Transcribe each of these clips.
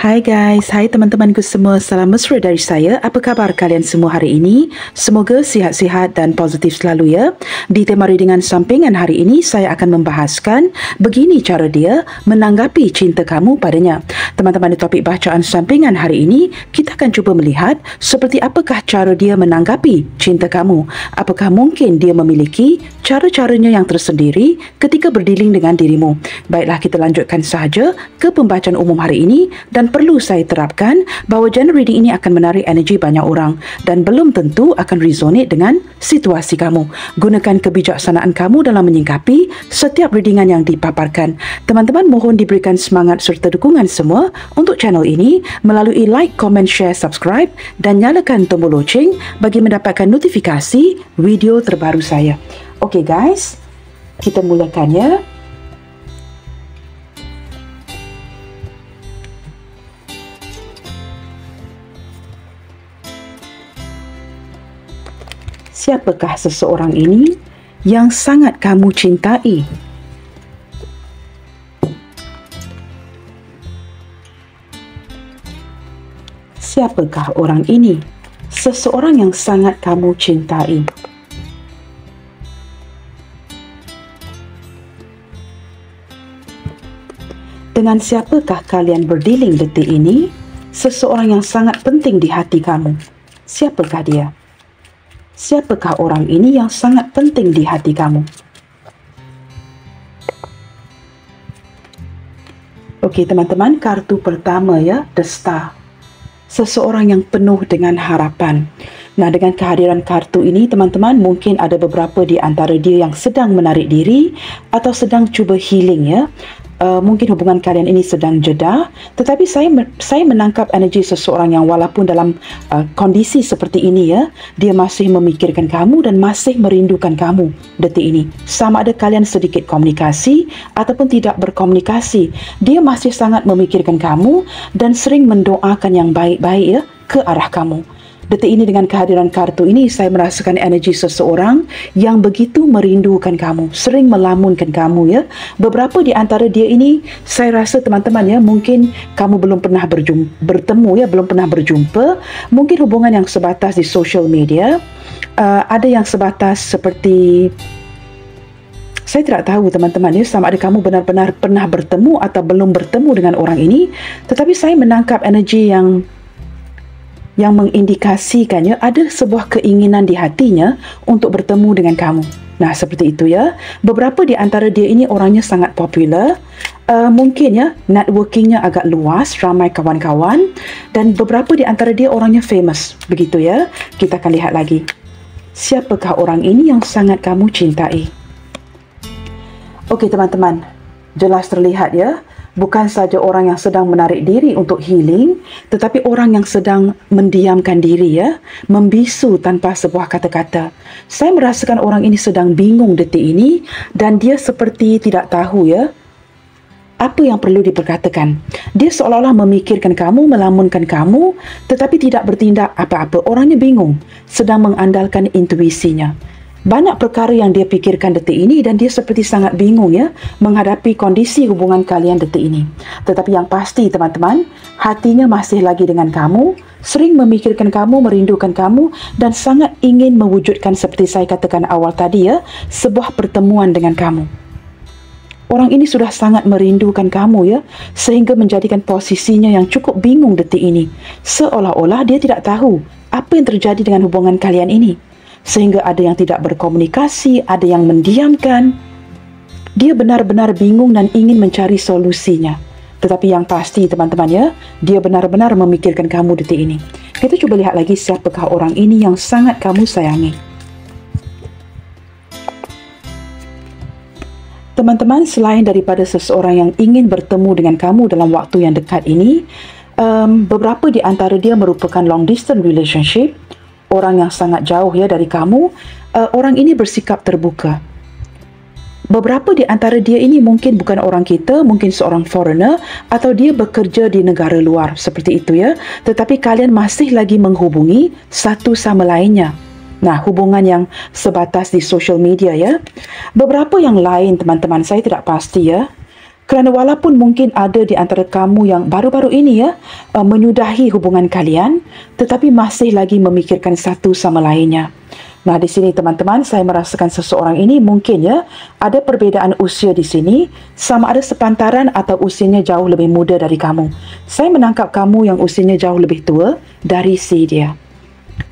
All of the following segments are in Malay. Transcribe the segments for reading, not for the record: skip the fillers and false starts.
Hai guys, hai teman-temanku semua, salam mesra dari saya. Apa khabar kalian semua hari ini? Semoga sihat-sihat dan positif selalu ya. Di tema readingan sampingan hari ini, saya akan membahaskan begini cara dia menanggapi cinta kamu padanya. Teman-teman, di topik bacaan sampingan hari ini, kita akan cuba melihat seperti apakah cara dia menanggapi cinta kamu. Apakah mungkin dia memiliki cara-caranya yang tersendiri ketika berdealing dengan dirimu. Baiklah, kita lanjutkan sahaja ke pembacaan umum hari ini. Dan perlu saya terapkan bahawa general reading ini akan menarik energi banyak orang dan belum tentu akan resonate dengan situasi kamu. Gunakan kebijaksanaan kamu dalam menyingkapi setiap readingan yang dipaparkan. Teman-teman, mohon diberikan semangat serta dukungan semua untuk channel ini melalui like, comment, share, subscribe dan nyalakan tombol loceng bagi mendapatkan notifikasi video terbaru saya. Okey guys, kita mulakan ya. Siapakah seseorang ini yang sangat kamu cintai? Siapakah orang ini? Seseorang yang sangat kamu cintai. Dengan siapakah kalian berdealing detik ini? Seseorang yang sangat penting di hati kamu. Siapakah dia? Siapakah orang ini yang sangat penting di hati kamu? Okey teman-teman, kartu pertama ya, The Star. Seseorang yang penuh dengan harapan. Nah, dengan kehadiran kartu ini teman-teman, mungkin ada beberapa di antara dia yang sedang menarik diri atau sedang cuba healing ya. Mungkin hubungan kalian ini sedang jeda, tetapi saya menangkap energi seseorang yang walaupun dalam kondisi seperti ini ya, dia masih memikirkan kamu dan masih merindukan kamu detik ini. Sama ada kalian sedikit komunikasi ataupun tidak berkomunikasi, dia masih sangat memikirkan kamu dan sering mendoakan yang baik-baik ya ke arah kamu. Detik ini dengan kehadiran kartu ini, saya merasakan energi seseorang yang begitu merindukan kamu, sering melamunkan kamu ya. Beberapa di antara dia ini, saya rasa teman-teman ya, mungkin kamu belum pernah bertemu ya, belum pernah berjumpa. Mungkin hubungan yang sebatas di social media, ada yang sebatas seperti, saya tidak tahu teman-teman ya, sama ada kamu benar-benar pernah bertemu atau belum bertemu dengan orang ini. Tetapi saya menangkap energi yang mengindikasikannya ada sebuah keinginan di hatinya untuk bertemu dengan kamu. Nah, seperti itu ya. Beberapa di antara dia ini orangnya sangat popular. Mungkin ya, networkingnya agak luas, ramai kawan-kawan. Dan beberapa di antara dia orangnya famous. Begitu ya. Kita akan lihat lagi. Siapakah orang ini yang sangat kamu cintai? Okey teman-teman, jelas terlihat ya. Bukan saja orang yang sedang menarik diri untuk healing, tetapi orang yang sedang mendiamkan diri ya, membisu tanpa sebuah kata-kata. Saya merasakan orang ini sedang bingung detik ini dan dia seperti tidak tahu ya apa yang perlu diperkatakan. Dia seolah-olah memikirkan kamu, melamunkan kamu, tetapi tidak bertindak apa-apa. Orangnya bingung, sedang mengandalkan intuisinya. Banyak perkara yang dia pikirkan detik ini dan dia seperti sangat bingung ya menghadapi kondisi hubungan kalian detik ini. Tetapi yang pasti teman-teman, hatinya masih lagi dengan kamu, sering memikirkan kamu, merindukan kamu dan sangat ingin mewujudkan seperti saya katakan awal tadi ya, sebuah pertemuan dengan kamu. Orang ini sudah sangat merindukan kamu ya, sehingga menjadikan posisinya yang cukup bingung detik ini. Seolah-olah dia tidak tahu apa yang terjadi dengan hubungan kalian ini. Sehingga ada yang tidak berkomunikasi, ada yang mendiamkan. Dia benar-benar bingung dan ingin mencari solusinya. Tetapi yang pasti teman-teman ya, dia benar-benar memikirkan kamu detik ini. Kita coba lihat lagi siapakah orang ini yang sangat kamu sayangi. Teman-teman, selain daripada seseorang yang ingin bertemu dengan kamu dalam waktu yang dekat ini, beberapa di antara dia merupakan long distance relationship. Orang yang sangat jauh ya dari kamu. Orang ini bersikap terbuka. Beberapa di antara dia ini mungkin bukan orang kita, mungkin seorang foreigner atau dia bekerja di negara luar seperti itu ya. Tetapi kalian masih lagi menghubungi satu sama lainnya. Nah, hubungan yang sebatas di social media ya. Beberapa yang lain teman-teman, saya tidak pasti ya. Kerana walaupun mungkin ada di antara kamu yang baru-baru ini menyudahi hubungan kalian, tetapi masih lagi memikirkan satu sama lainnya. Nah, di sini teman-teman, saya merasakan seseorang ini mungkin ada perbezaan usia di sini, sama ada sepantaran atau usianya jauh lebih muda dari kamu. Saya menangkap kamu yang usianya jauh lebih tua dari si dia.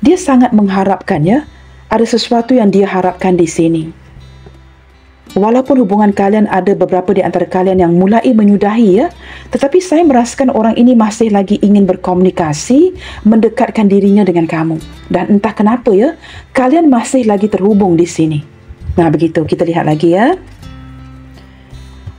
Dia sangat mengharapkan ada sesuatu yang dia harapkan di sini. Walaupun hubungan kalian ada beberapa di antara kalian yang mulai menyudahi tetapi saya merasakan orang ini masih lagi ingin berkomunikasi, mendekatkan dirinya dengan kamu. Dan entah kenapa kalian masih lagi terhubung di sini. Nah, begitu. Kita lihat lagi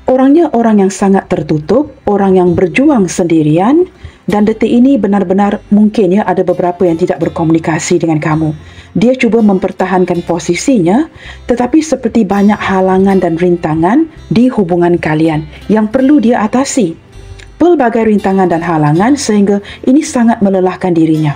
Orangnya orang yang sangat tertutup, orang yang berjuang sendirian, dan detik ini benar-benar mungkin ada beberapa yang tidak berkomunikasi dengan kamu. Dia cuba mempertahankan posisinya, tetapi seperti banyak halangan dan rintangan di hubungan kalian yang perlu dia atasi. Pelbagai rintangan dan halangan sehingga ini sangat melelahkan dirinya.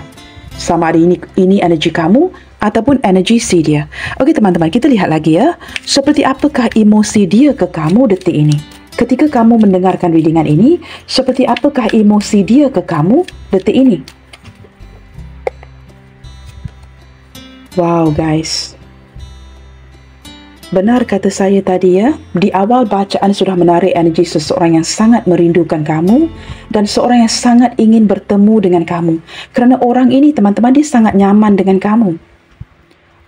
Sama ada ini energi kamu ataupun energi si dia. Okey teman-teman, kita lihat lagi seperti apakah emosi dia ke kamu detik ini. Ketika kamu mendengarkan readingan ini, seperti apakah emosi dia ke kamu detik ini? Wow guys, benar kata saya tadi di awal bacaan sudah menarik energi seseorang yang sangat merindukan kamu dan seorang yang sangat ingin bertemu dengan kamu. Kerana orang ini teman-teman, dia sangat nyaman dengan kamu.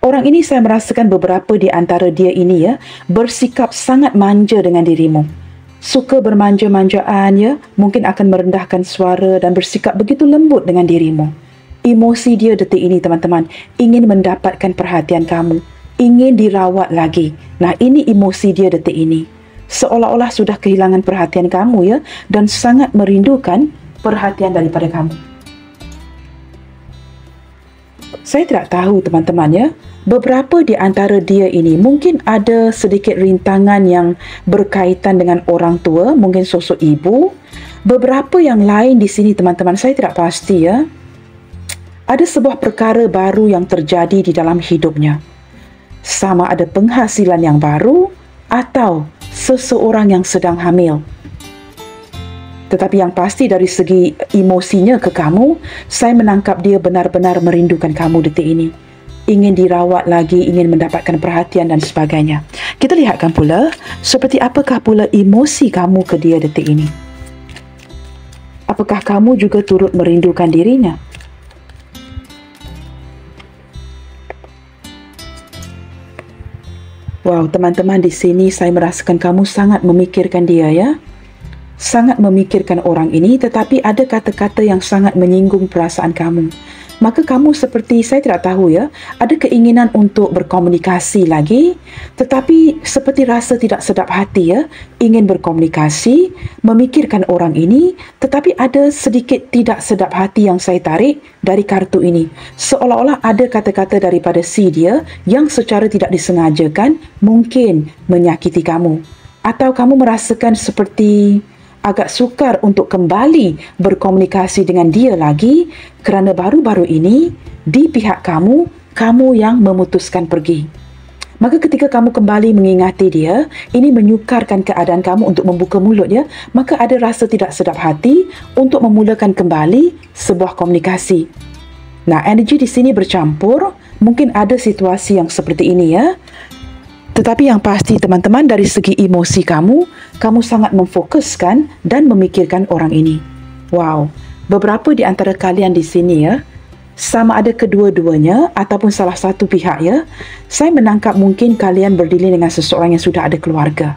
Orang ini saya merasakan beberapa di antara dia ini bersikap sangat manja dengan dirimu. Suka bermanja-manjaan mungkin akan merendahkan suara dan bersikap begitu lembut dengan dirimu. Emosi dia detik ini teman-teman, ingin mendapatkan perhatian kamu, ingin dirawat lagi. Nah, ini emosi dia detik ini. Seolah-olah sudah kehilangan perhatian kamu dan sangat merindukan perhatian daripada kamu. Saya tidak tahu teman-teman beberapa di antara dia ini mungkin ada sedikit rintangan yang berkaitan dengan orang tua, mungkin sosok ibu. Beberapa yang lain di sini teman-teman, saya tidak pasti ada sebuah perkara baru yang terjadi di dalam hidupnya. Sama ada penghasilan yang baru atau seseorang yang sedang hamil. Tetapi yang pasti dari segi emosinya ke kamu, saya menangkap dia benar-benar merindukan kamu detik ini. Ingin dirawat lagi, ingin mendapatkan perhatian dan sebagainya. Kita lihatkan pula, seperti apakah pula emosi kamu ke dia detik ini. Apakah kamu juga turut merindukan dirinya? Wow, teman-teman, di sini saya merasakan kamu sangat memikirkan dia sangat memikirkan orang ini, tetapi ada kata-kata yang sangat menyinggung perasaan kamu. Maka kamu seperti, saya tidak tahu ada keinginan untuk berkomunikasi lagi, tetapi seperti rasa tidak sedap hati ingin berkomunikasi, memikirkan orang ini, tetapi ada sedikit tidak sedap hati yang saya tarik dari kartu ini. Seolah-olah ada kata-kata daripada si dia yang secara tidak disengajakan mungkin menyakiti kamu. Atau kamu merasakan seperti agak sukar untuk kembali berkomunikasi dengan dia lagi kerana baru-baru ini di pihak kamu, kamu yang memutuskan pergi. Maka ketika kamu kembali mengingati dia, ini menyukarkan keadaan kamu untuk membuka mulut maka ada rasa tidak sedap hati untuk memulakan kembali sebuah komunikasi. Nah, energi di sini bercampur, mungkin ada situasi yang seperti ini Tetapi yang pasti teman-teman, dari segi emosi kamu sangat memfokuskan dan memikirkan orang ini. Wow, beberapa di antara kalian di sini sama ada kedua-duanya ataupun salah satu pihak saya menangkap mungkin kalian berdilin dengan seseorang yang sudah ada keluarga.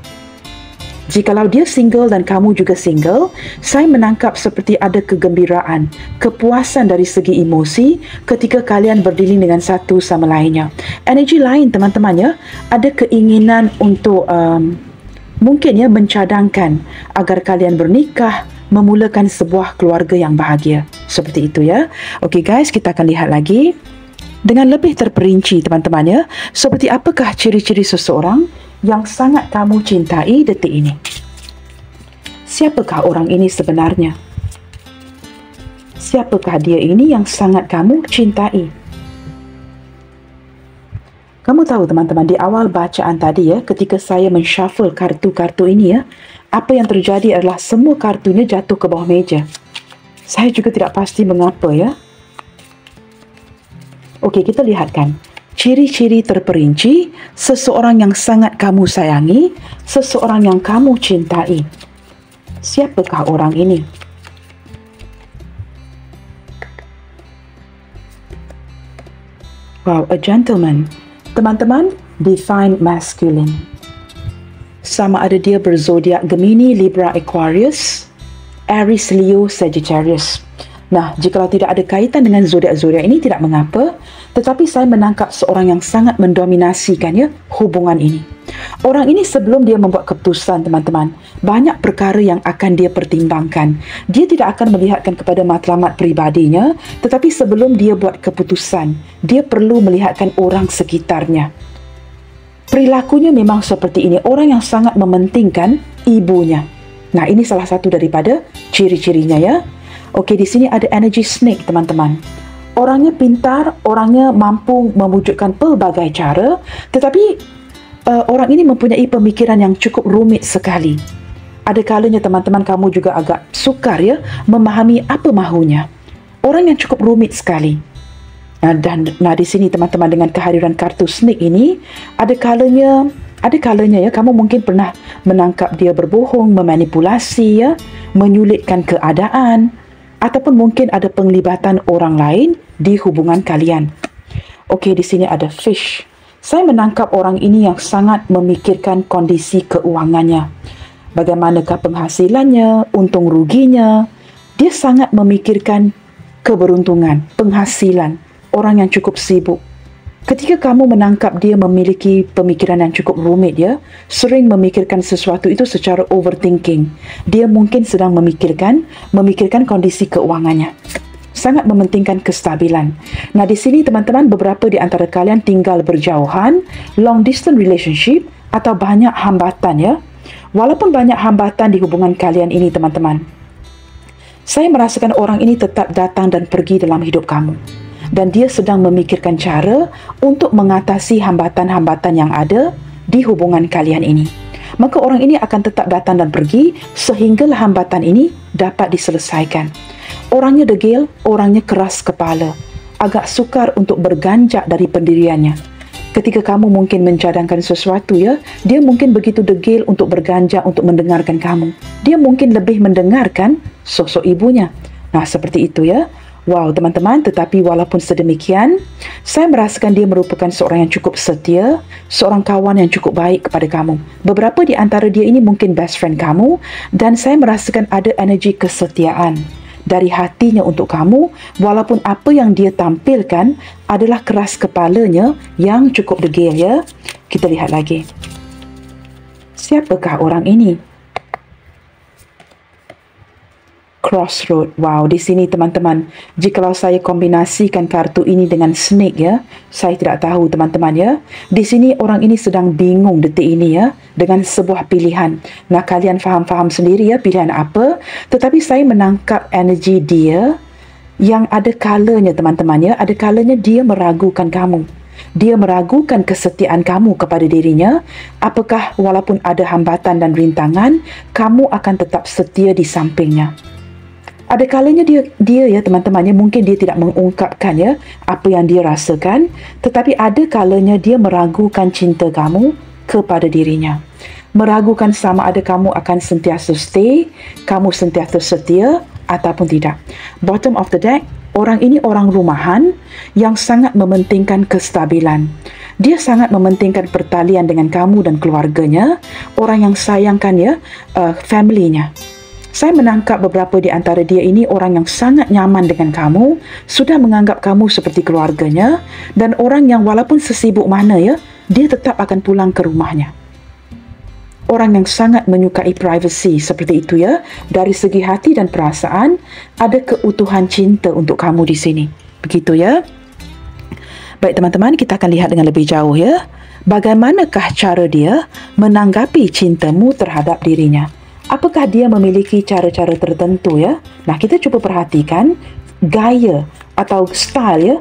Jikalau dia single dan kamu juga single, saya menangkap seperti ada kegembiraan, kepuasan dari segi emosi ketika kalian berdilin dengan satu sama lainnya. Energi lain teman-teman ada keinginan untuk mungkin mencadangkan agar kalian bernikah, memulakan sebuah keluarga yang bahagia. Seperti itu Okey guys, kita akan lihat lagi dengan lebih terperinci teman-teman seperti apakah ciri-ciri seseorang yang sangat kamu cintai detik ini. Siapakah orang ini sebenarnya? Siapakah dia ini yang sangat kamu cintai? Kamu tahu teman-teman, di awal bacaan tadi ketika saya menshuffle kartu-kartu ini Apa yang terjadi adalah semua kartunya jatuh ke bawah meja. Saya juga tidak pasti mengapa ya. Okey, kita lihatkan. Ciri-ciri terperinci seseorang yang sangat kamu sayangi, seseorang yang kamu cintai. Siapakah orang ini? Wow, a gentleman. Teman-teman, define masculine. Sama ada dia berzodiak Gemini, Libra, Aquarius, Aries, Leo, Sagittarius. Nah, jikalau tidak ada kaitan dengan zodiak-zodiak ini tidak mengapa, tetapi saya menangkap seorang yang sangat mendominasikan ya hubungan ini. Orang ini sebelum dia membuat keputusan, teman-teman, banyak perkara yang akan dia pertimbangkan. Dia tidak akan melihatkan kepada matlamat peribadinya, tetapi sebelum dia buat keputusan, dia perlu melihatkan orang sekitarnya. Perilakunya memang seperti ini, orang yang sangat mementingkan ibunya. Nah, ini salah satu daripada ciri-cirinya ya. Okey, di sini ada energy snake, teman-teman. Orangnya pintar, orangnya mampu mewujudkan pelbagai cara, tetapi orang ini mempunyai pemikiran yang cukup rumit sekali. Ada kalanya, teman-teman, kamu juga agak sukar ya memahami apa mahunya. Orang yang cukup rumit sekali. Dan di sini, teman-teman, dengan kehadiran kartu snake ini, ada kalanya ya kamu mungkin pernah menangkap dia berbohong, memanipulasi ya, menyulitkan keadaan, ataupun mungkin ada penglibatan orang lain di hubungan kalian. Okey, di sini ada fish. Saya menangkap orang ini yang sangat memikirkan kondisi keuangannya. Bagaimanakah penghasilannya, untung ruginya. Dia sangat memikirkan keberuntungan, penghasilan. Orang yang cukup sibuk. Ketika kamu menangkap dia memiliki pemikiran yang cukup rumit ya, sering memikirkan sesuatu itu secara overthinking. Dia mungkin sedang memikirkan kondisi keuangannya. Sangat mementingkan kestabilan. Nah, di sini, teman-teman, beberapa di antara kalian tinggal berjauhan, long distance relationship atau banyak hambatan ya. Walaupun banyak hambatan di hubungan kalian ini, teman-teman, saya merasakan orang ini tetap datang dan pergi dalam hidup kamu. Dan dia sedang memikirkan cara untuk mengatasi hambatan-hambatan yang ada di hubungan kalian ini. Maka orang ini akan tetap datang dan pergi sehinggalah hambatan ini dapat diselesaikan. Orangnya degil, orangnya keras kepala, agak sukar untuk berganjak dari pendiriannya. Ketika kamu mungkin mencadangkan sesuatu ya, dia mungkin begitu degil untuk berganjak untuk mendengarkan kamu. Dia mungkin lebih mendengarkan sosok ibunya. Nah, seperti itu ya. Wow, teman-teman, tetapi walaupun sedemikian, saya merasakan dia merupakan seorang yang cukup setia, seorang kawan yang cukup baik kepada kamu. Beberapa di antara dia ini mungkin best friend kamu, dan saya merasakan ada energi kesetiaan dari hatinya untuk kamu, walaupun apa yang dia tampilkan adalah keras kepalanya yang cukup degil ya. Kita lihat lagi. Siapakah orang ini? Crossroad. Wow, di sini, teman-teman, jikalau saya kombinasikan kartu ini dengan snake ya, saya tidak tahu, teman-teman ya. Di sini orang ini sedang bingung detik ini ya dengan sebuah pilihan. Nah, kalian faham-faham sendiri ya pilihan apa, tetapi saya menangkap energi dia yang ada kalanya, teman-teman ya, ada kalanya dia meragukan kamu. Dia meragukan kesetiaan kamu kepada dirinya. Apakah walaupun ada hambatan dan rintangan, kamu akan tetap setia di sampingnya. Ada kalanya dia ya, teman-temannya, mungkin dia tidak mengungkapkan ya apa yang dia rasakan, tetapi ada kalanya dia meragukan cinta kamu kepada dirinya. Meragukan sama ada kamu akan sentiasa stay, kamu sentiasa setia ataupun tidak. Bottom of the deck, orang ini orang rumahan yang sangat mementingkan kestabilan. Dia sangat mementingkan pertalian dengan kamu dan keluarganya, orang yang sayangkan ya family-nya. Saya menangkap beberapa di antara dia ini orang yang sangat nyaman dengan kamu, sudah menganggap kamu seperti keluarganya, dan orang yang walaupun sesibuk mana ya, dia tetap akan pulang ke rumahnya. Orang yang sangat menyukai privacy seperti itu ya, dari segi hati dan perasaan, ada keutuhan cinta untuk kamu di sini. Begitu ya. Baik, teman-teman, kita akan lihat dengan lebih jauh ya. Bagaimanakah cara dia menanggapi cintamu terhadap dirinya? Apakah dia memiliki cara-cara tertentu ya? Nah, kita cuba perhatikan gaya atau style ya,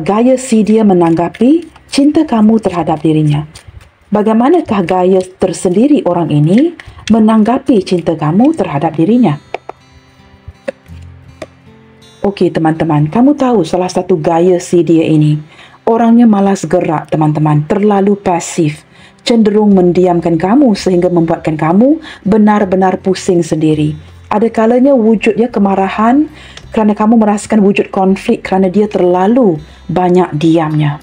gaya si dia menanggapi cinta kamu terhadap dirinya. Bagaimanakah gaya tersendiri orang ini menanggapi cinta kamu terhadap dirinya? Okey teman-teman, kamu tahu salah satu gaya si dia ini. Orangnya malas gerak teman-teman, terlalu pasif, cenderung mendiamkan kamu sehingga membuatkan kamu benar-benar pusing sendiri. Ada kalanya wujudnya kemarahan kerana kamu merasakan wujud konflik kerana dia terlalu banyak diamnya.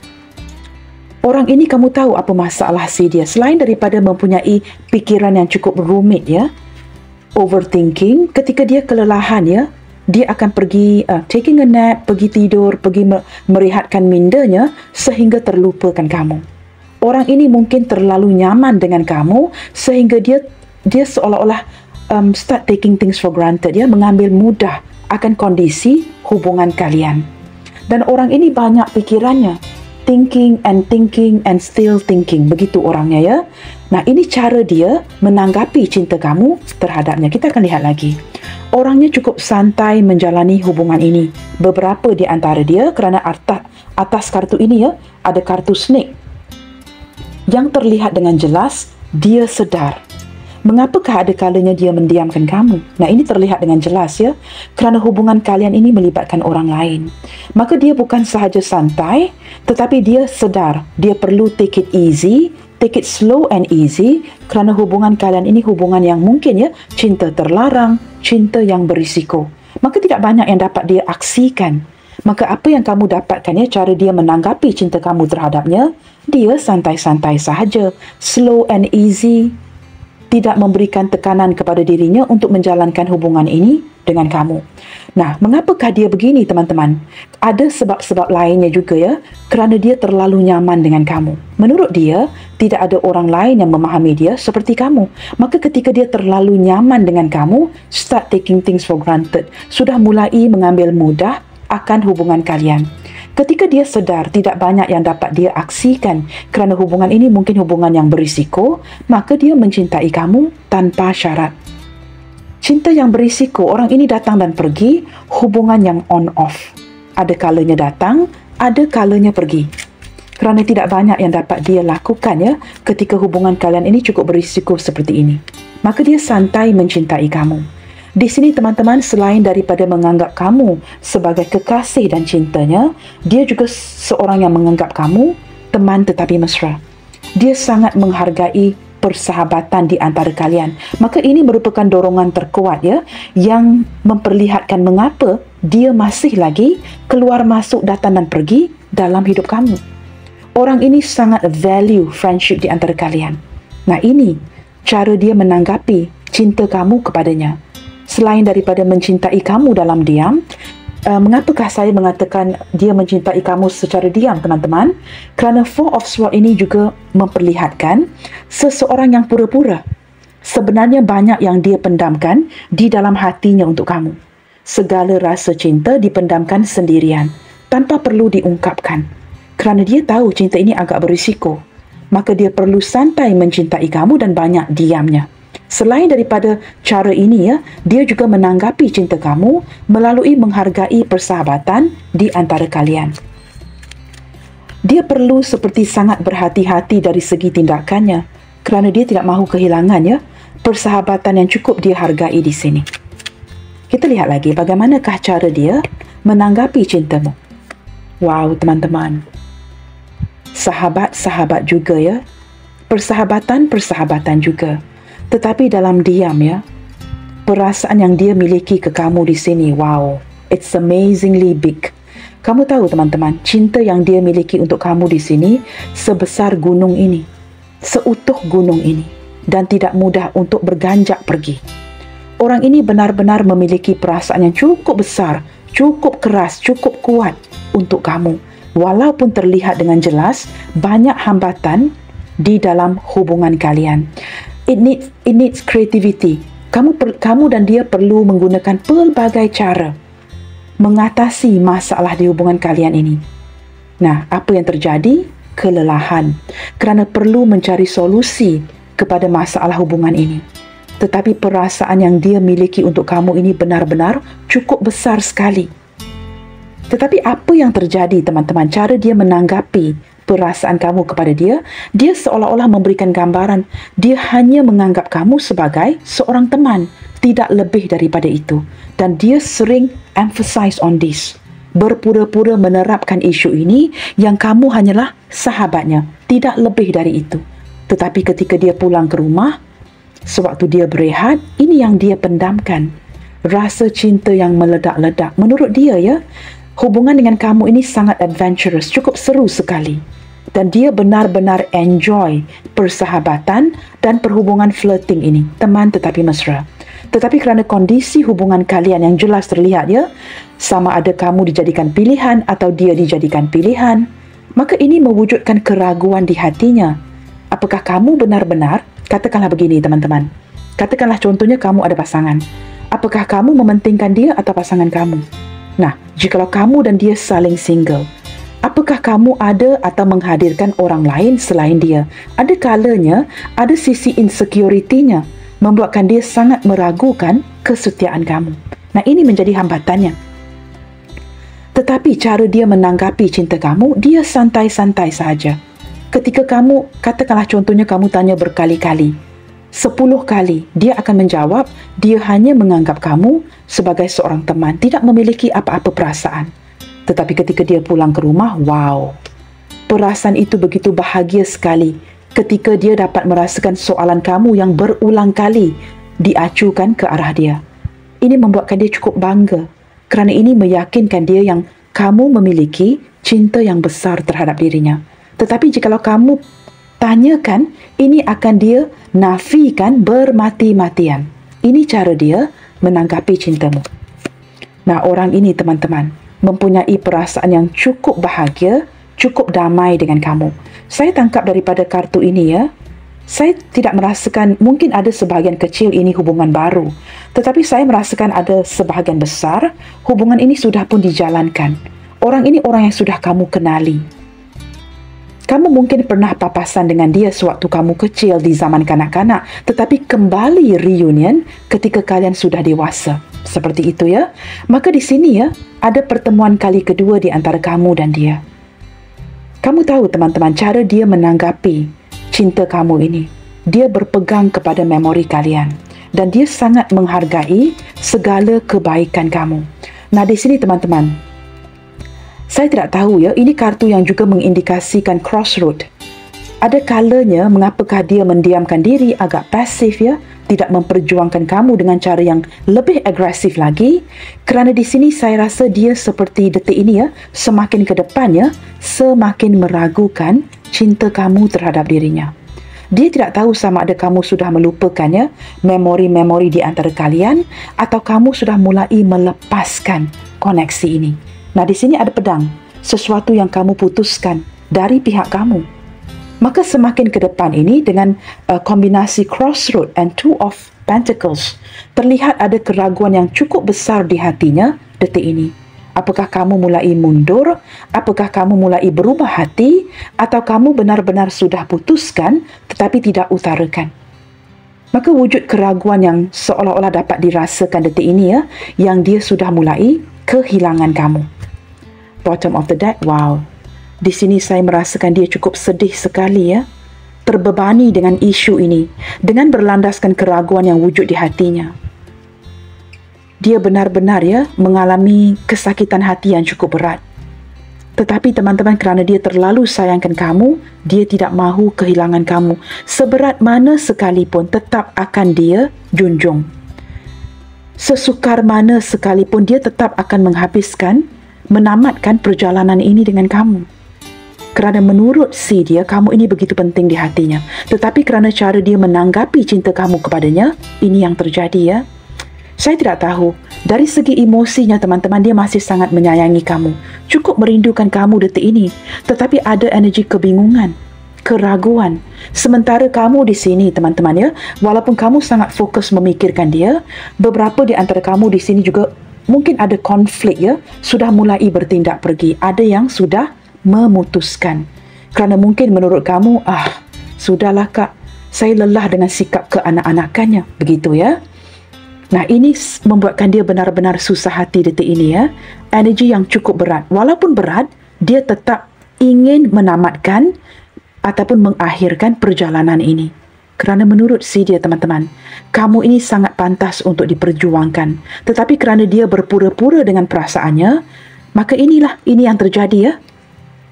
Orang ini kamu tahu apa masalah si dia, selain daripada mempunyai pikiran yang cukup rumit ya, overthinking. Ketika dia kelelahan ya, dia akan pergi taking a nap, pergi tidur, pergi merehatkan mindanya sehingga terlupakan kamu. Orang ini mungkin terlalu nyaman dengan kamu sehingga dia seolah-olah start taking things for granted, ya, mengambil mudah akan kondisi hubungan kalian. Dan orang ini banyak pikirannya, thinking and still thinking, begitu orangnya ya. Nah, ini cara dia menanggapi cinta kamu terhadapnya. Kita akan lihat lagi. Orangnya cukup santai menjalani hubungan ini. Beberapa di antara dia, kerana atas kartu ini ya, ada kartu snake. Yang terlihat dengan jelas, dia sedar. Mengapakah ada kalanya dia mendiamkan kamu? Nah, ini terlihat dengan jelas ya, kerana hubungan kalian ini melibatkan orang lain. Maka dia bukan sahaja santai, tetapi dia sedar dia perlu take it easy, take it slow and easy, kerana hubungan kalian ini hubungan yang mungkin ya, cinta terlarang, cinta yang berisiko. Maka tidak banyak yang dapat dia aksikan. Maka apa yang kamu dapatkan ya, cara dia menanggapi cinta kamu terhadapnya, dia santai-santai sahaja, slow and easy, tidak memberikan tekanan kepada dirinya untuk menjalankan hubungan ini dengan kamu. Nah, mengapakah dia begini teman-teman? Ada sebab-sebab lainnya juga ya, kerana dia terlalu nyaman dengan kamu. Menurut dia, tidak ada orang lain yang memahami dia seperti kamu. Maka ketika dia terlalu nyaman dengan kamu, start taking things for granted, sudah mulai mengambil mudah akan hubungan kalian. Ketika dia sedar tidak banyak yang dapat dia aksikan kerana hubungan ini mungkin hubungan yang berisiko, maka dia mencintai kamu tanpa syarat. Cinta yang berisiko, orang ini datang dan pergi, hubungan yang on-off. Ada kalanya datang, ada kalanya pergi. Kerana tidak banyak yang dapat dia lakukan ya, ketika hubungan kalian ini cukup berisiko seperti ini. Maka dia santai mencintai kamu. Di sini teman-teman, selain daripada menganggap kamu sebagai kekasih dan cintanya, dia juga seorang yang menganggap kamu teman tetapi mesra. Dia sangat menghargai persahabatan di antara kalian. Maka ini merupakan dorongan terkuat ya, yang memperlihatkan mengapa dia masih lagi keluar masuk, datang dan pergi dalam hidup kamu. Orang ini sangat value friendship di antara kalian. Nah, ini cara dia menanggapi cinta kamu kepadanya. Selain daripada mencintai kamu dalam diam, mengapakah saya mengatakan dia mencintai kamu secara diam, teman-teman? Kerana Four of Swords ini juga memperlihatkan seseorang yang pura-pura. Sebenarnya banyak yang dia pendamkan di dalam hatinya untuk kamu. Segala rasa cinta dipendamkan sendirian, tanpa perlu diungkapkan. Kerana dia tahu cinta ini agak berisiko, maka dia perlu santai mencintai kamu dan banyak diamnya. Selain daripada cara ini ya, dia juga menanggapi cinta kamu melalui menghargai persahabatan di antara kalian. Dia perlu seperti sangat berhati-hati dari segi tindakannya kerana dia tidak mahu kehilangan ya persahabatan yang cukup dia hargai di sini. Kita lihat lagi bagaimanakah cara dia menanggapi cintamu. Wow, teman-teman. Sahabat-sahabat juga ya. Persahabatan juga. Tetapi dalam diam ya, perasaan yang dia miliki ke kamu di sini, wow, it's amazingly big. Kamu tahu teman-teman, cinta yang dia miliki untuk kamu di sini sebesar gunung ini, seutuh gunung ini, dan tidak mudah untuk berganjak pergi. Orang ini benar-benar memiliki perasaan yang cukup besar, cukup keras, cukup kuat untuk kamu. Walaupun terlihat dengan jelas banyak hambatan di dalam hubungan kalian. It needs creativity. Kamu dan dia perlu menggunakan pelbagai cara mengatasi masalah di hubungan kalian ini. Nah, apa yang terjadi? Kelelahan. Kerana perlu mencari solusi kepada masalah hubungan ini. Tetapi perasaan yang dia miliki untuk kamu ini benar-benar cukup besar sekali. Tetapi apa yang terjadi teman-teman? Cara dia menanggapi perasaan kamu kepada dia, dia seolah-olah memberikan gambaran. Dia hanya menganggap kamu sebagai seorang teman, tidak lebih daripada itu. Dan dia sering emphasize on this. Berpura-pura menerapkan isu ini yang kamu hanyalah sahabatnya, tidak lebih dari itu. Tetapi ketika dia pulang ke rumah, sewaktu dia berehat, ini yang dia pendamkan. Rasa cinta yang meledak-ledak. Menurut dia ya, hubungan dengan kamu ini sangat adventurous, cukup seru sekali. Dan dia benar-benar enjoy persahabatan dan perhubungan flirting ini, teman tetapi mesra. Tetapi kerana kondisi hubungan kalian yang jelas terlihat ya, sama ada kamu dijadikan pilihan atau dia dijadikan pilihan, maka ini mewujudkan keraguan di hatinya. Apakah kamu benar-benar, katakanlah begini teman-teman, katakanlah contohnya kamu ada pasangan. Apakah kamu mementingkan dia atau pasangan kamu? Nah, jikalau kamu dan dia saling single, apakah kamu ada atau menghadirkan orang lain selain dia? Ada kalanya, ada sisi insecurity-nya, membuatkan dia sangat meragukan kesetiaan kamu. Nah, ini menjadi hambatannya. Tetapi cara dia menanggapi cinta kamu, dia santai-santai saja. Ketika kamu, katakanlah contohnya kamu tanya berkali-kali, 10 kali, dia akan menjawab, dia hanya menganggap kamu sebagai seorang teman, tidak memiliki apa-apa perasaan. Tetapi ketika dia pulang ke rumah, wow, perasaan itu begitu bahagia sekali ketika dia dapat merasakan soalan kamu yang berulang kali diacukan ke arah dia. Ini membuatkan dia cukup bangga, kerana ini meyakinkan dia yang kamu memiliki cinta yang besar terhadap dirinya. Tetapi jikalau kamu tanyakan, ini akan dia nafikan bermati-matian. Ini cara dia menanggapi cintamu. Nah, orang ini teman-teman mempunyai perasaan yang cukup bahagia, cukup damai dengan kamu. Saya tangkap daripada kartu ini ya, saya tidak merasakan, mungkin ada sebahagian kecil ini hubungan baru, tetapi saya merasakan ada sebahagian besar hubungan ini sudah pun dijalankan. Orang ini orang yang sudah kamu kenali. Kamu mungkin pernah papasan dengan dia sewaktu kamu kecil di zaman kanak-kanak, tetapi kembali reunion ketika kalian sudah dewasa. Seperti itu ya. Maka di sini ya, ada pertemuan kali kedua di antara kamu dan dia. Kamu tahu teman-teman, cara dia menanggapi cinta kamu ini. Dia berpegang kepada memori kalian. Dan dia sangat menghargai segala kebaikan kamu. Nah, di sini teman-teman, saya tidak tahu ya, ini kartu yang juga mengindikasikan crossroad. Ada kalanya mengapakah dia mendiamkan diri, agak pasif ya, tidak memperjuangkan kamu dengan cara yang lebih agresif lagi. Kerana di sini saya rasa dia seperti detik ini ya, semakin ke depannya, semakin meragukan cinta kamu terhadap dirinya. Dia tidak tahu sama ada kamu sudah melupakannya, memori-memori di antara kalian, atau kamu sudah mulai melepaskan koneksi ini. Nah, di sini ada pedang, sesuatu yang kamu putuskan dari pihak kamu. Maka semakin ke depan ini dengan kombinasi crossroad and two of pentacles, terlihat ada keraguan yang cukup besar di hatinya detik ini. Apakah kamu mulai mundur? Apakah kamu mulai berubah hati? Atau kamu benar-benar sudah putuskan tetapi tidak utarakan? Maka wujud keraguan yang seolah-olah dapat dirasakan detik ini ya, yang dia sudah mulai kehilangan kamu. Bottom of the deck, wow. Di sini saya merasakan dia cukup sedih sekali ya. Terbebani dengan isu ini, dengan berlandaskan keraguan yang wujud di hatinya. Dia benar-benar ya mengalami kesakitan hati yang cukup berat. Tetapi teman-teman, kerana dia terlalu sayangkan kamu, dia tidak mahu kehilangan kamu. Seberat mana sekalipun tetap akan dia junjung. Sesukar mana sekalipun dia tetap akan menghabiskan, menamatkan perjalanan ini dengan kamu. Kerana menurut si dia, kamu ini begitu penting di hatinya. Tetapi kerana cara dia menanggapi cinta kamu kepadanya, ini yang terjadi ya. Saya tidak tahu, dari segi emosinya teman-teman, dia masih sangat menyayangi kamu. Cukup merindukan kamu detik ini. Tetapi ada energi kebingungan, keraguan. Sementara kamu di sini teman-teman ya, walaupun kamu sangat fokus memikirkan dia, beberapa di antara kamu di sini juga mungkin ada konflik ya, sudah mulai bertindak pergi. Ada yang sudah memutuskan. Kerana mungkin menurut kamu, sudahlah kak, saya lelah dengan sikap keanak-anakannya. Begitu ya. Nah, ini membuatkan dia benar-benar susah hati detik ini ya. Energi yang cukup berat. Walaupun berat, dia tetap ingin menamatkan ataupun mengakhirkan perjalanan ini. Kerana menurut si dia, teman-teman, kamu ini sangat pantas untuk diperjuangkan. Tetapi kerana dia berpura-pura dengan perasaannya, maka ini yang terjadi ya.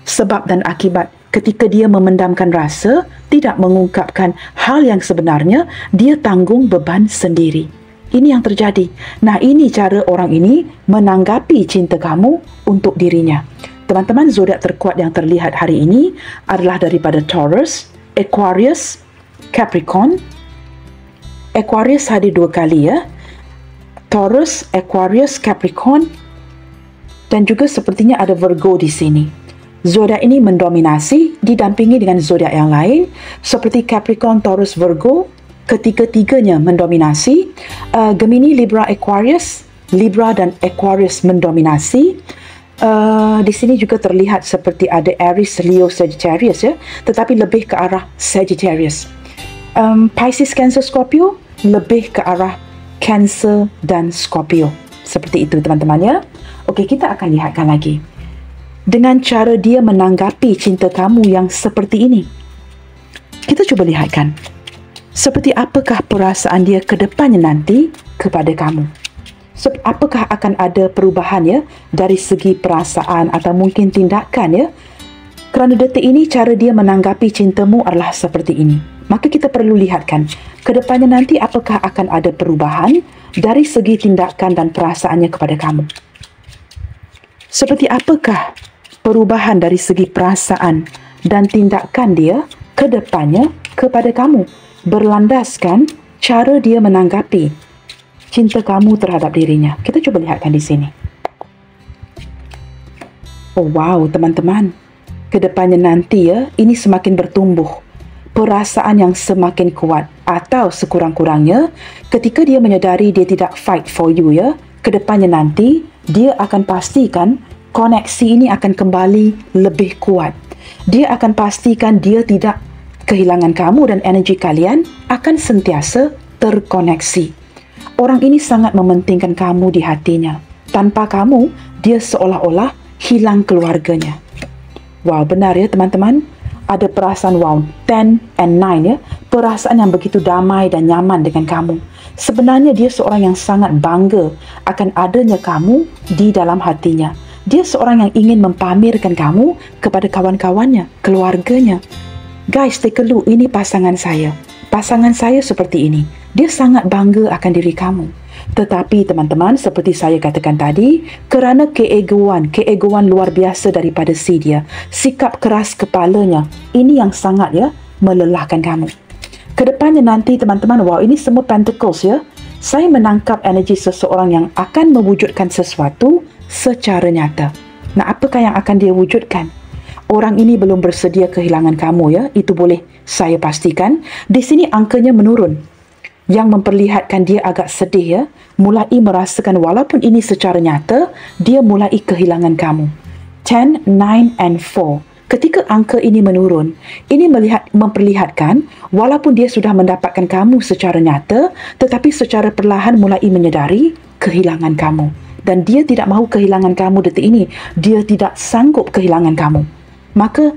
Sebab dan akibat ketika dia memendamkan rasa, tidak mengungkapkan hal yang sebenarnya, dia tanggung beban sendiri. Ini yang terjadi. Nah, ini cara orang ini menanggapi cinta kamu untuk dirinya. Teman-teman, zodiak terkuat yang terlihat hari ini adalah daripada Taurus, Aquarius, Capricorn. Aquarius hadir 2 kali ya. Taurus, Aquarius, Capricorn, dan juga sepertinya ada Virgo di sini. Zodiak ini mendominasi didampingi dengan zodiak yang lain seperti Capricorn, Taurus, Virgo. Ketiga-tiganya mendominasi. Gemini, Libra, Aquarius. Libra dan Aquarius mendominasi. Di sini juga terlihat seperti ada Aries, Leo, Sagittarius ya, tetapi lebih ke arah Sagittarius. Pisces, Cancer, Scorpio lebih ke arah Cancer dan Scorpio. Seperti itu teman-teman ya. Okey, kita akan lihatkan lagi. Dengan cara dia menanggapi cinta kamu yang seperti ini, kita cuba lihatkan. Seperti apakah perasaan dia ke depannya nanti kepada kamu? Apakah akan ada perubahan ya dari segi perasaan atau mungkin tindakan ya? Kerana detik ini cara dia menanggapi cintamu adalah seperti ini. Maka kita perlu lihatkan ke depannya nanti apakah akan ada perubahan dari segi tindakan dan perasaannya kepada kamu. Seperti apakah perubahan dari segi perasaan dan tindakan dia ke depannya kepada kamu berlandaskan cara dia menanggapi cinta kamu terhadap dirinya. Kita cuba lihatkan di sini. Oh wow, teman-teman. Kedepannya nanti ya, ini semakin bertumbuh. Perasaan yang semakin kuat. Atau sekurang-kurangnya, ketika dia menyedari dia tidak fight for you ya, kedepannya nanti, dia akan pastikan koneksi ini akan kembali lebih kuat. Dia akan pastikan dia tidak kehilangan kamu dan energi kalian akan sentiasa terkoneksi. Orang ini sangat mementingkan kamu di hatinya. Tanpa kamu, dia seolah-olah hilang keluarganya. Wow, benar ya teman-teman? Ada perasaan wow, 10 and 9 ya. Perasaan yang begitu damai dan nyaman dengan kamu. Sebenarnya dia seorang yang sangat bangga akan adanya kamu di dalam hatinya. Dia seorang yang ingin mempamerkan kamu kepada kawan-kawannya, keluarganya. Guys, take a look, ini pasangan saya. Pasangan saya seperti ini. Dia sangat bangga akan diri kamu. Tetapi teman-teman, seperti saya katakan tadi, kerana keegoan luar biasa daripada si dia, sikap keras kepalanya, ini yang sangat ya melelahkan kamu. Kedepannya nanti teman-teman, wow, ini semua pentacles ya. Saya menangkap energi seseorang yang akan mewujudkan sesuatu secara nyata. Nah, apakah yang akan dia wujudkan? Orang ini belum bersedia kehilangan kamu ya, itu boleh saya pastikan. Di sini angkanya menurun, yang memperlihatkan dia agak sedih ya, mulai merasakan walaupun ini secara nyata, dia mulai kehilangan kamu. 10, 9 and 4. Ketika angka ini menurun, ini memperlihatkan walaupun dia sudah mendapatkan kamu secara nyata, tetapi secara perlahan mulai menyedari kehilangan kamu. Dan dia tidak mahu kehilangan kamu detik ini. Dia tidak sanggup kehilangan kamu. Maka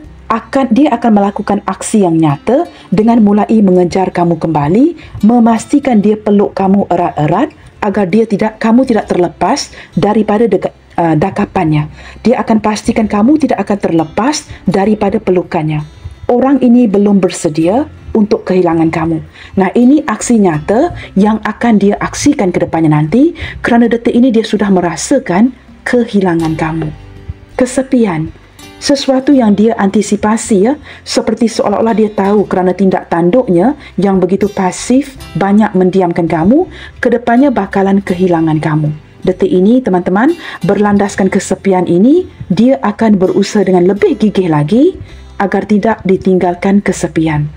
dia akan melakukan aksi yang nyata dengan mulai mengejar kamu kembali, memastikan dia peluk kamu erat-erat agar kamu tidak terlepas daripada dakapannya. Dia akan pastikan kamu tidak akan terlepas daripada pelukannya. Orang ini belum bersedia untuk kehilangan kamu. Nah, ini aksi nyata yang akan dia aksikan ke depannya nanti kerana detik ini dia sudah merasakan kehilangan kamu. Kesepian. Sesuatu yang dia antisipasi ya, seperti seolah-olah dia tahu kerana tindak tanduknya yang begitu pasif banyak mendiamkan kamu, kedepannya bakalan kehilangan kamu. Detik ini teman-teman, berlandaskan kesepian ini, dia akan berusaha dengan lebih gigih lagi agar tidak ditinggalkan kesepian.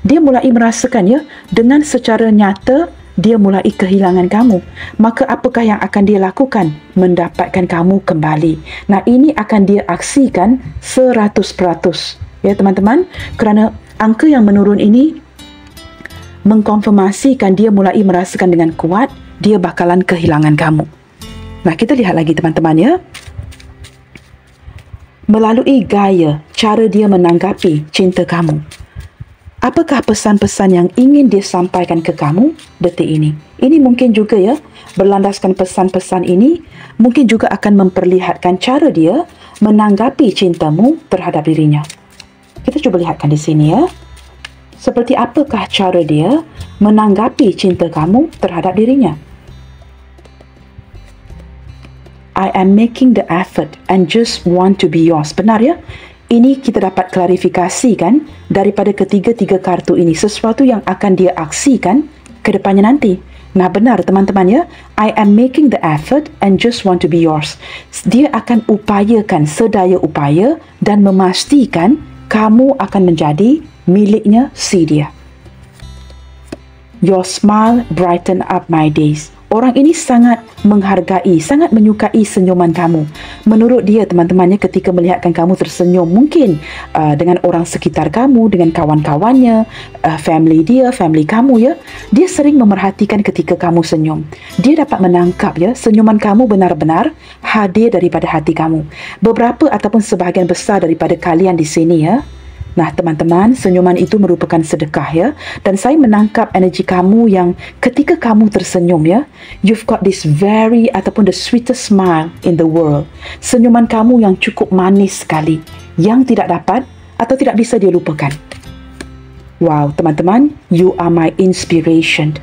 Dia mulai merasakan ya, dengan secara nyata dia mulai kehilangan kamu. Maka apakah yang akan dia lakukan? Mendapatkan kamu kembali. Nah, ini akan dia aksikan 100%. Ya teman-teman, kerana angka yang menurun ini mengkonfirmasikan dia mulai merasakan dengan kuat, dia bakalan kehilangan kamu. Nah, kita lihat lagi teman-teman ya. melalui gaya, cara dia menanggapi cinta kamu. Apakah pesan-pesan yang ingin dia sampaikan ke kamu detik ini? Ini mungkin juga ya, berlandaskan pesan-pesan ini mungkin juga akan memperlihatkan cara dia menanggapi cintamu terhadap dirinya. Kita cuba lihatkan di sini ya. Seperti apakah cara dia menanggapi cinta kamu terhadap dirinya? I am making the effort and just want to be yours. Benar ya? Ini kita dapat klarifikasikan daripada ketiga-tiga kartu ini. Sesuatu yang akan dia aksikan ke depannya nanti. Nah benar teman-teman ya. I am making the effort and just want to be yours. Dia akan upayakan sedaya upaya dan memastikan kamu akan menjadi miliknya si dia. Your smile brighten up my days. Orang ini sangat menghargai, sangat menyukai senyuman kamu. Menurut dia, teman-temannya, ketika melihatkan kamu tersenyum, mungkin dengan orang sekitar kamu, dengan kawan-kawannya, family kamu ya, dia sering memerhatikan ketika kamu senyum. Dia dapat menangkap ya, senyuman kamu benar-benar hadir daripada hati kamu. Beberapa ataupun sebahagian besar daripada kalian di sini ya, nah teman-teman, senyuman itu merupakan sedekah ya. Dan saya menangkap energi kamu yang ketika kamu tersenyum ya, you've got this very ataupun the sweetest smile in the world. Senyuman kamu yang cukup manis sekali, yang tidak dapat atau tidak bisa dia lupakan. Wow teman-teman, you are my inspiration.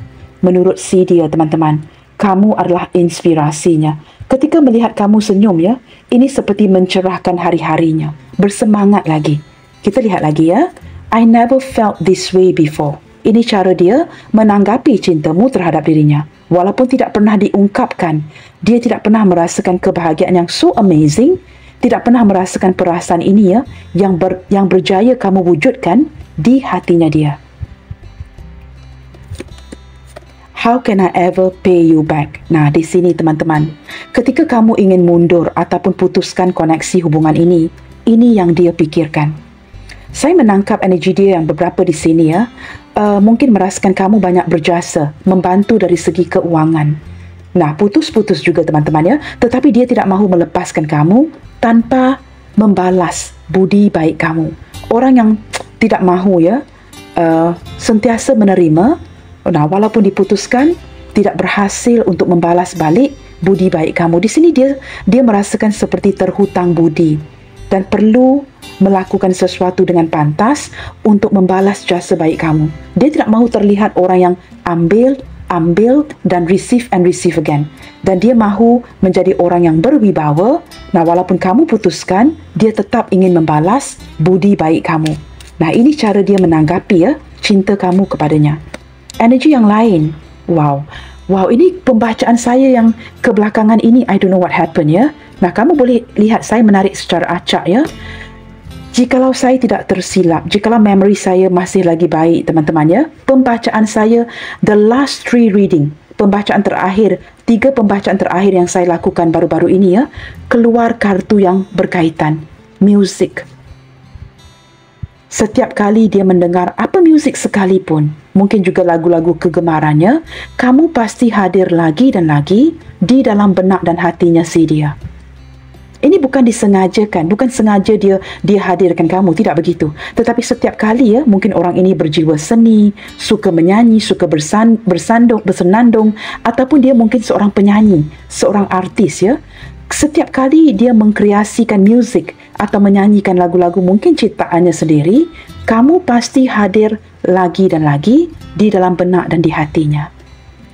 Menurut si dia teman-teman, kamu adalah inspirasinya. Ketika melihat kamu senyum ya, ini seperti mencerahkan hari-harinya. Bersemangat lagi. Kita lihat lagi ya. I never felt this way before. Ini cara dia menanggapi cintamu terhadap dirinya. Walaupun tidak pernah diungkapkan, dia tidak pernah merasakan kebahagiaan yang so amazing, tidak pernah merasakan perasaan ini ya, yang berjaya kamu wujudkan di hatinya dia. How can I ever pay you back? Nah, di sini teman-teman, ketika kamu ingin mundur ataupun putuskan koneksi hubungan ini yang dia pikirkan. Saya menangkap energi dia yang beberapa di sini ya. Mungkin merasakan kamu banyak berjasa, membantu dari segi keuangan. Nah, putus-putus juga teman-teman ya. Tetapi dia tidak mahu melepaskan kamu tanpa membalas budi baik kamu. Orang yang tidak mahu ya, sentiasa menerima. Nah, walaupun diputuskan, tidak berhasil untuk membalas balik budi baik kamu. Di sini dia merasakan seperti terhutang budi dan perlu melakukan sesuatu dengan pantas untuk membalas jasa baik kamu. Dia tidak mahu terlihat orang yang ambil dan receive again. Dan dia mahu menjadi orang yang berwibawa. Nah, walaupun kamu putuskan, dia tetap ingin membalas budi baik kamu. Nah, ini cara dia menanggapi ya, cinta kamu kepadanya. Energi yang lain, wow, ini pembacaan saya yang kebelakangan ini, I don't know what happened ya. Nah, kamu boleh lihat saya menarik secara acak ya. Jikalau saya tidak tersilap, jikalau memory saya masih lagi baik teman-teman ya, pembacaan saya, the last 3 reading, pembacaan terakhir, 3 pembacaan terakhir yang saya lakukan baru-baru ini ya, keluar kartu yang berkaitan, music. Setiap kali dia mendengar apa muzik sekalipun, mungkin juga lagu-lagu kegemarannya, kamu pasti hadir lagi dan lagi di dalam benak dan hatinya si dia. Ini bukan disengajakan, bukan sengaja dia hadirkan kamu, tidak begitu. Tetapi setiap kali ya, mungkin orang ini berjiwa seni, suka menyanyi, suka bersenandung, ataupun dia mungkin seorang penyanyi, seorang artis ya. Setiap kali dia mengkreasikan muzik atau menyanyikan lagu-lagu mungkin ciptaannya sendiri, kamu pasti hadir lagi dan lagi di dalam benak dan di hatinya.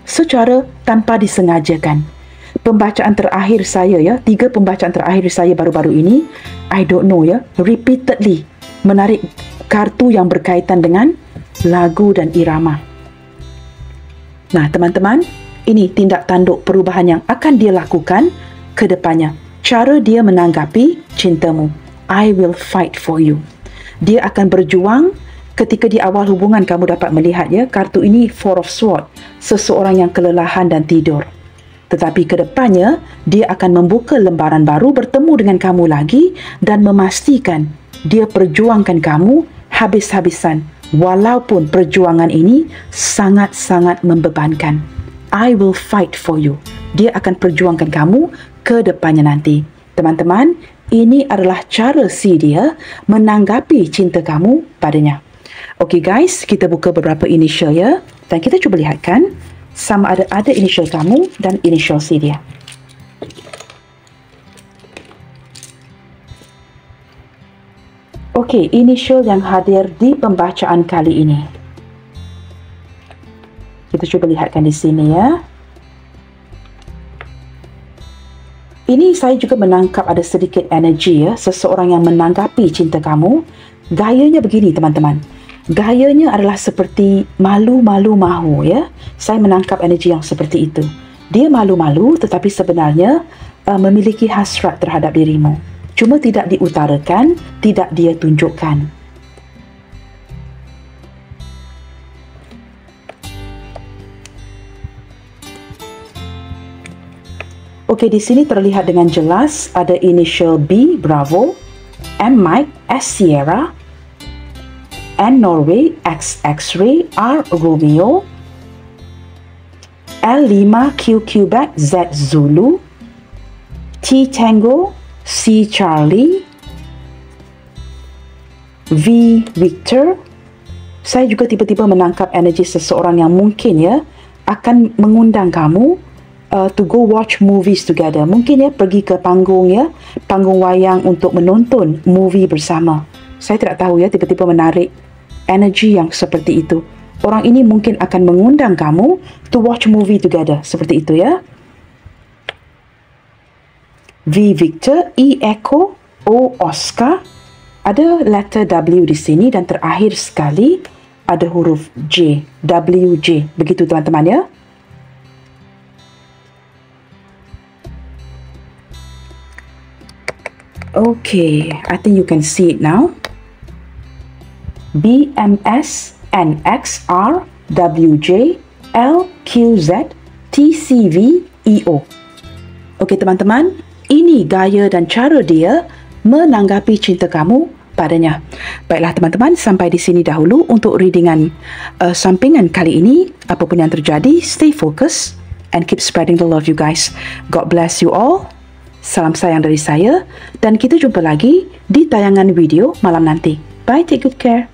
Secara tanpa disengajakan. Pembacaan terakhir saya ya, 3 pembacaan terakhir saya baru-baru ini, I don't know ya, repeatedly menarik kartu yang berkaitan dengan lagu dan irama. Nah teman-teman, ini tindak tanduk perubahan yang akan dia lakukan ke depannya. Cara dia menanggapi cintamu. I will fight for you. Dia akan berjuang. Ketika di awal hubungan kamu dapat melihat ya, kartu ini 4 of Swords, seseorang yang kelelahan dan tidur. Tetapi ke depannya, dia akan membuka lembaran baru, bertemu dengan kamu lagi dan memastikan dia perjuangkan kamu habis-habisan. Walaupun perjuangan ini sangat-sangat membebankan. I will fight for you. Dia akan perjuangkan kamu ke depannya nanti. Teman-teman, Ini adalah cara C dia menanggapi cinta kamu padanya. Okey guys, kita buka beberapa initial ya. Dan kita cuba lihatkan sama ada initial kamu dan initial C dia. Okey, initial yang hadir di pembacaan kali ini. Kita cuba lihatkan di sini ya. Ini saya juga menangkap ada sedikit energi ya, seseorang yang menanggapi cinta kamu. Gayanya begini teman-teman. Gayanya adalah seperti malu-malu mahu ya. Saya menangkap energi yang seperti itu. Dia malu-malu tetapi sebenarnya memiliki hasrat terhadap dirimu. Cuma tidak diutarakan, tidak dia tunjukkan. Okey, di sini terlihat dengan jelas ada initial B, Bravo, M, Mike, S, Sierra, N, Norway, X, X-ray, R, Romeo, L, 5, Q, Quebec, Z, Zulu, T, Tango, C, Charlie, V, Victor. Saya juga tiba-tiba menangkap energi seseorang yang mungkin ya akan mengundang kamu to go watch movies together. Mungkin ya pergi ke panggung ya, panggung wayang untuk menonton movie bersama. Saya tidak tahu ya, tiba-tiba menarik energi yang seperti itu. Orang ini mungkin akan mengundang kamu to watch movie together. Seperti itu ya. V, Victor, E, Echo, O, Oscar. Ada letter W di sini dan terakhir sekali ada huruf J, WJ. Begitu teman-teman ya. Okay, I think you can see it now. B, M, S, N, X, R, W, J, L, Q, Z, T, C, V, E, O. Okay teman-teman, ini gaya dan cara dia menanggapi cinta kamu padanya. Baiklah teman-teman, sampai di sini dahulu untuk readingan sampingan kali ini. Apapun yang terjadi, stay focused and keep spreading the love you guys. God bless you all. Salam sayang dari saya dan kita jumpa lagi di tayangan video malam nanti. Bye, take good care.